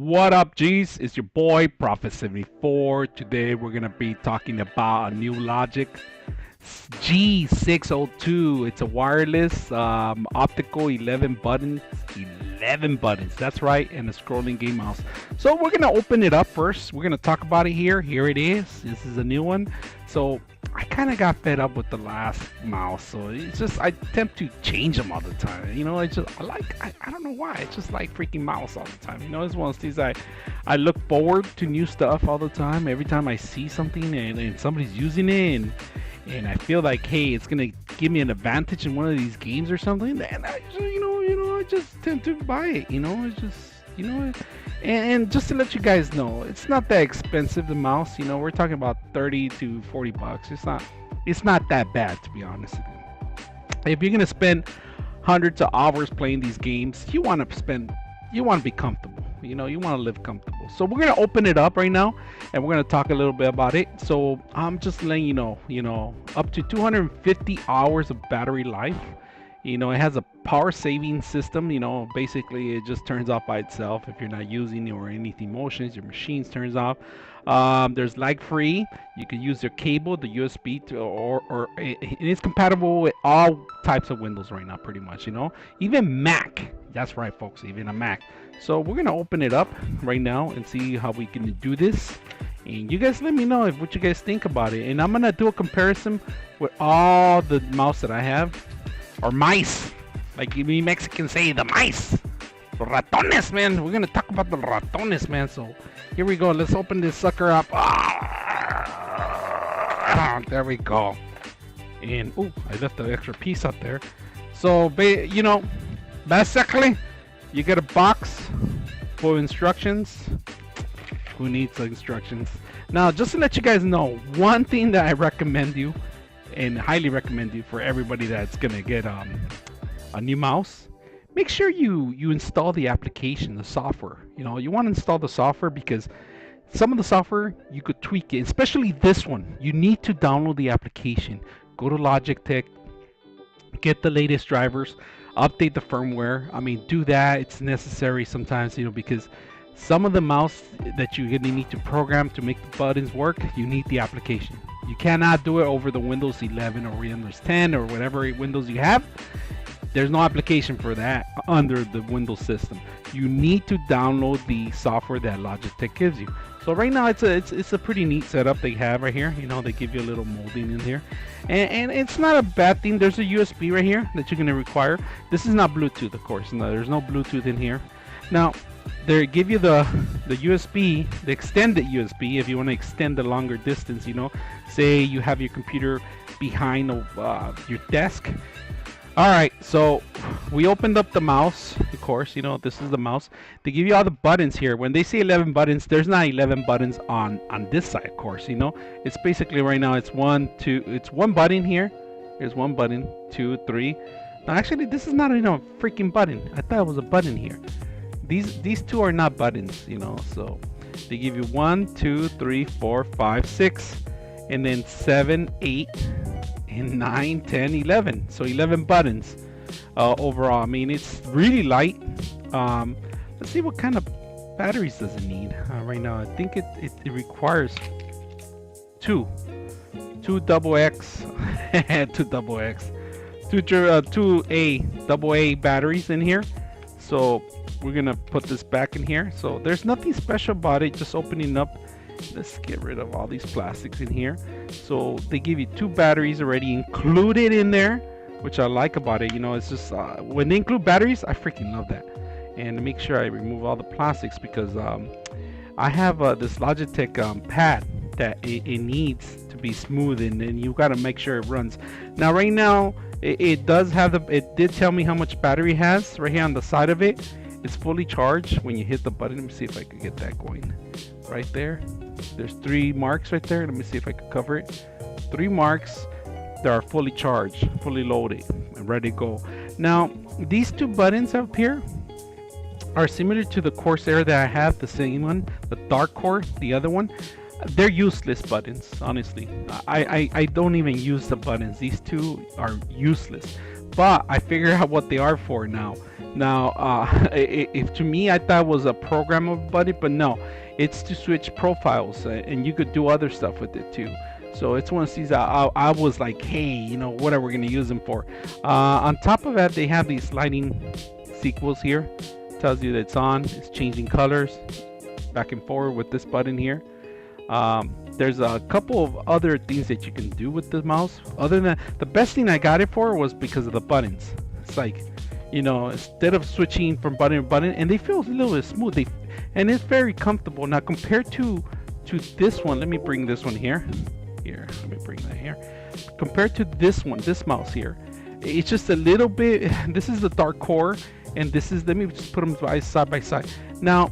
What up, G's? It's your boy Prophet74. Today we're gonna be talking about a new Logic G602. It's a wireless, optical 11 buttons. 11 buttons, that's right, and a scrolling game mouse. So we're gonna open it up first. We're gonna talk about it here. Here it is. This is a new one. So I kind of got fed up with the last mouse, so it's just I attempt to change them all the time. You know, I don't know why. I just like freaking mouse all the time. You know, it's one of these I look forward to new stuff all the time. Every time I see something and somebody's using it and I feel like, hey, it's gonna give me an advantage in one of these games or something, and I I just tend to buy it. It's just and just to let you guys know, it's not that expensive, the mouse. We're talking about 30 to 40 bucks. It's not that bad, to be honest with you. If you're gonna spend hundreds of hours playing these games, you want to be comfortable. You want to live comfortable. So we're gonna open it up right now, and we're gonna talk a little bit about it. So I'm just letting you know, up to 250 hours of battery life. It has a power saving system. Basically it just turns off by itself if you're not using it or anything motions. Your machines turns off. There's lag free. You can use your cable, the USB, or it is compatible with all types of Windows right now, pretty much. Even Mac. That's right, folks. Even a Mac. So we're gonna open it up right now and see how we can do this. And you guys let me know what you guys think about it. And I'm gonna do a comparison with all the mouse that I have. Or mice, like we Mexicans say, the mice, the ratones, man. We're gonna talk about the ratones, man. So here we go. Let's open this sucker up. There we go. And I left the extra piece up there. So basically, you get a box full of instructions. Who needs the instructions? Now, just to let you guys know, one thing that I recommend you, and highly recommend you for everybody that's gonna get a new mouse, make sure you install the application, the software. You want to install the software because some of the software you could tweak it, especially this one. You need to download the application. Go to Logitech, get the latest drivers, update the firmware. I mean, do that. It's necessary sometimes, because some of the mouse that you're gonna need to program to make the buttons work, you need the application. You cannot do it over the Windows 11 or Windows 10 or whatever Windows you have. There's no application for that under the Windows system. You need to download the software that Logitech gives you. So right now it's a pretty neat setup they have right here. They give you a little molding in here, and it's not a bad thing. There's a USB right here that you're gonna require. This is not Bluetooth, of course. No, there's no Bluetooth in here. Now, they give you the USB, the extended USB, if you want to extend the longer distance. Say you have your computer behind your desk. All right, so we opened up the mouse. Of course, this is the mouse. They give you all the buttons here. When they say 11 buttons, there's not 11 buttons on this side, of course. It's basically right now it's one button here. There's one button, 2, 3. Now actually, this is not a freaking button. I thought it was a button here. These two are not buttons, so they give you 1, 2, 3, 4, 5, 6, and then 7, 8, and 9, 10, 11. So 11 buttons overall. I mean, it's really light. Let's see what kind of batteries does it need right now. I think it requires two double X, two double X, two AA batteries in here. So we're gonna put this back in here. So there's nothing special about it, just opening up. Let's get rid of all these plastics in here. So they give you 2 batteries already included in there, which I like about it. It's just when they include batteries, I freaking love that. And to make sure I remove all the plastics, because I have this Logitech pad that it needs to be smooth, and you got to make sure it runs. Now right now it does have it did tell me how much battery it has right here on the side of it. It's fully charged when you hit the button. Let me see if I can get that going. Right there, there's 3 marks right there. Let me see if I can cover it. 3 marks that are fully charged, fully loaded, and ready to go. Now these 2 buttons up here are similar to the Corsair that I have, the same one, the Dark Core, the other one. They're useless buttons, honestly. I don't even use the buttons. These 2 are useless, but I figure out what they are for now. Now, if to me, I thought it was a programmable button, but no, it's to switch profiles, and you could do other stuff with it too. So it's one of these I was like, hey, you know, what are we gonna use them for? On top of that, they have these lighting sequels here. Tells you that it's on. It's changing colors back and forward with this button here. There's a couple of other things that you can do with the mouse. Other than that, the best thing I got it for was because of the buttons. It's like, you know, instead of switching from button to button, and they feel a little bit smooth. And it's very comfortable. Now compared to this one, let me bring this one here. Let me bring that here. Compared to this one, this mouse here, it's just a little bit. This is the dark core, and this is. Let me just put them side by side. Now,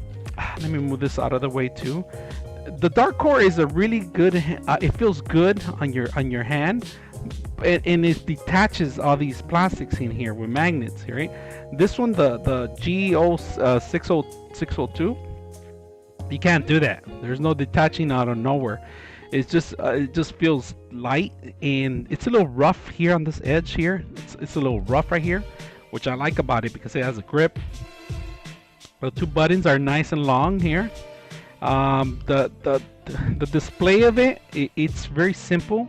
let me move this out of the way too. The dark core is a really good. It feels good on your hand, and it detaches all these plastics in here with magnets. Right? This one, the G602, you can't do that. There's no detaching out of nowhere. It's just it just feels light, and it's a little rough here on this edge here. It's a little rough right here, which I like about it because it has a grip. The two buttons are nice and long here. The display of it's very simple.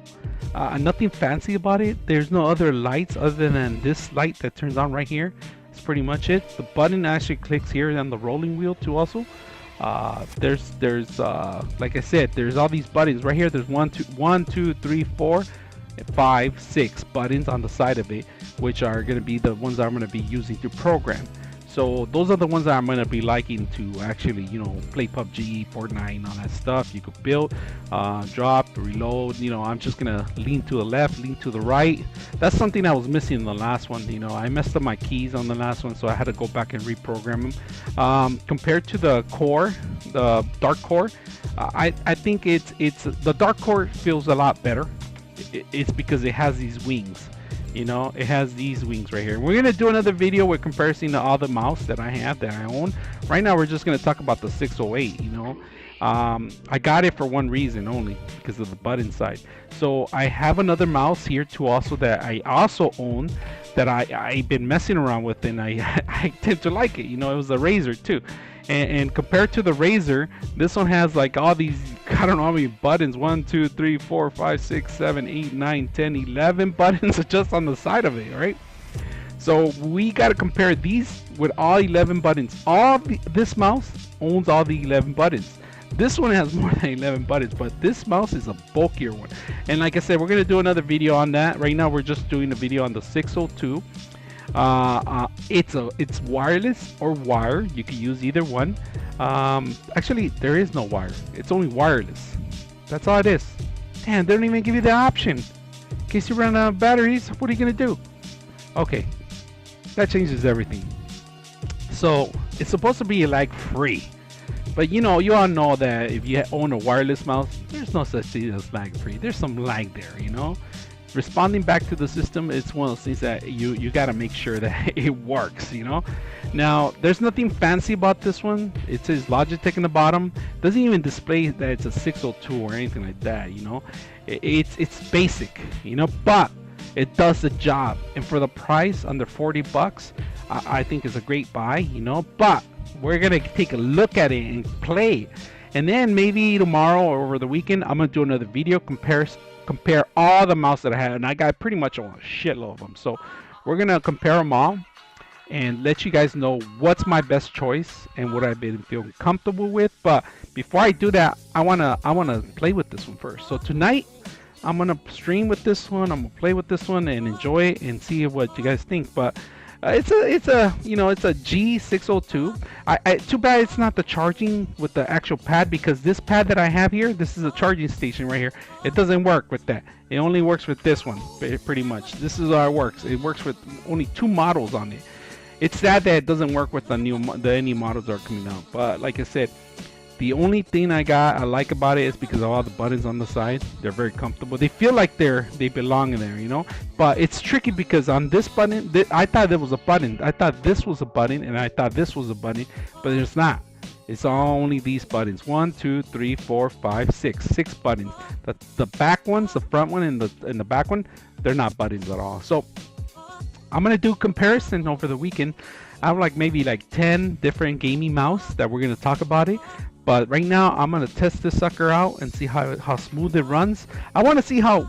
Nothing fancy about it. There's no other lights other than this light that turns on right here. That's pretty much it. The button actually clicks here on the rolling wheel too also. There's like I said, there's all these buttons right here. There's 1 2 3 4 5 6 buttons on the side of it, which are going to be the ones I'm going to be using to program. So those are the ones that I'm going to be liking to actually, you know, play PUBG, Fortnite, and all that stuff. You could build, drop, reload. You know, I'm just going to lean to the left, lean to the right. That's something I was missing in the last one. You know, I messed up my keys on the last one, so I had to go back and reprogram them. Compared to the core, the dark core, I think it's the dark core feels a lot better. It's because it has these wings. You know, it has these wings right here. We're gonna do another video with comparison to all the mouse that I have, that I own. Right now we're just gonna talk about the 608. You know, I got it for one reason only, because of the button side. So I have another mouse here too also that I also own, that I've been messing around with, and I tend to like it. You know, it was a Razer too. And compared to the Razer, this one has like all these, I don't know how many buttons, 1 2 3 4 5 6 7 8 9 10 11 buttons just on the side of it, right? So we got to compare these with all 11 buttons. This mouse owns all the 11 buttons. This one has more than 11 buttons, but this mouse is a bulkier one. And like I said, we're going to do another video on that. Right now we're just doing a video on the 602. It's wireless or wire. You can use either one. Actually, there is no wire. It's only wireless. That's all it is. Damn, they don't even give you the option. In case you run out of batteries, what are you gonna do? Okay, that changes everything. So it's supposed to be like free, but you know, you all know that if you own a wireless mouse, there's no such thing as lag free. There's some lag there, you know. Responding back to the system, it's one of those things that you got to make sure that it works, you know. Now there's nothing fancy about this one. It says Logitech in the bottom. Doesn't even display that it's a 602 or anything like that, you know. It's basic, you know, but it does the job, and for the price under 40 bucks, I think it's a great buy, you know. But we're gonna take a look at it and play, and then maybe tomorrow or over the weekend I'm gonna do another video compare all the mouse that I have, and I got pretty much a shitload of them. So we're gonna compare them all and let you guys know what's my best choice and what I've been feeling comfortable with. But before I do that, I wanna play with this one first. So tonight I'm gonna stream with this one. I'm gonna play with this one and enjoy it and see what you guys think. But it's a G602. Too bad it's not the charging with the actual pad, because this pad that I have here, this is a charging station right here. It doesn't work with that. It only works with this one, pretty much. This is how it works. It works with only 2 models on it. It's sad that it doesn't work with the any models that are coming out. But like I said, the only thing I like about it is because of all the buttons on the side. They're very comfortable. They feel like they belong in there, you know. But it's tricky because on this button, I thought there was a button. I thought this was a button, and I thought this was a button, but it's not. It's only these buttons. 1 2 3 4 5 6 buttons. The back ones, the front one and the back one, they're not buttons at all. So I'm gonna do comparison over the weekend. I have like maybe like 10 different gaming mouse that we're gonna talk about it. But right now I'm gonna test this sucker out and see how smooth it runs. I want to see how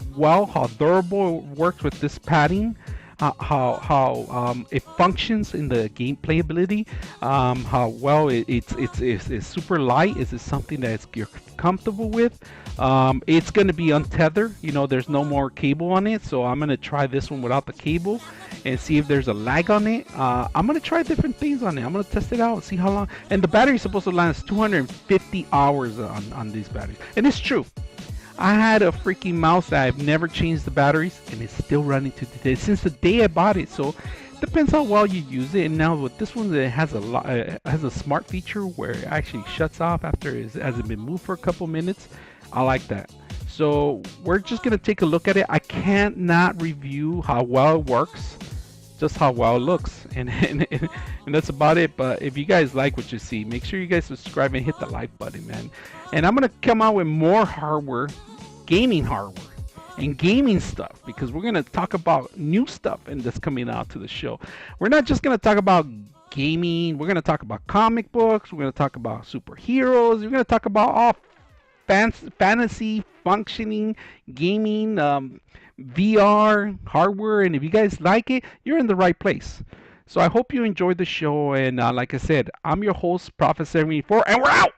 durable it works with this padding. How it functions in the game playability, how well it's super light. Is it something that you're comfortable with? It's going to be untethered. You know, there's no more cable on it, so I'm going to try this one without the cable and see if there's a lag on it. I'm going to try different things on it. I'm going to test it out and see how long. And the battery is supposed to last 250 hours on these batteries, and it's true. I had a freaking mouse that I've never changed the batteries, and it's still running to today since the day I bought it. So it depends how well you use it. And now with this one, it has a smart feature where it actually shuts off after it hasn't been moved for a couple minutes. I like that. So we're just gonna take a look at it. I can't not review how well it works, just how well it looks, and that's about it. But if you guys like what you see, make sure you guys subscribe and hit the like button, man. And I'm gonna come out with more hardware, gaming hardware, and gaming stuff, because we're gonna talk about new stuff and that's coming out to the show. We're not just gonna talk about gaming. We're gonna talk about comic books. We're gonna talk about superheroes. We're gonna talk about all fantasy functioning gaming, VR hardware. And if you guys like it, you're in the right place. So I hope you enjoyed the show. And like I said, I'm your host, Prophet 74, and we're out.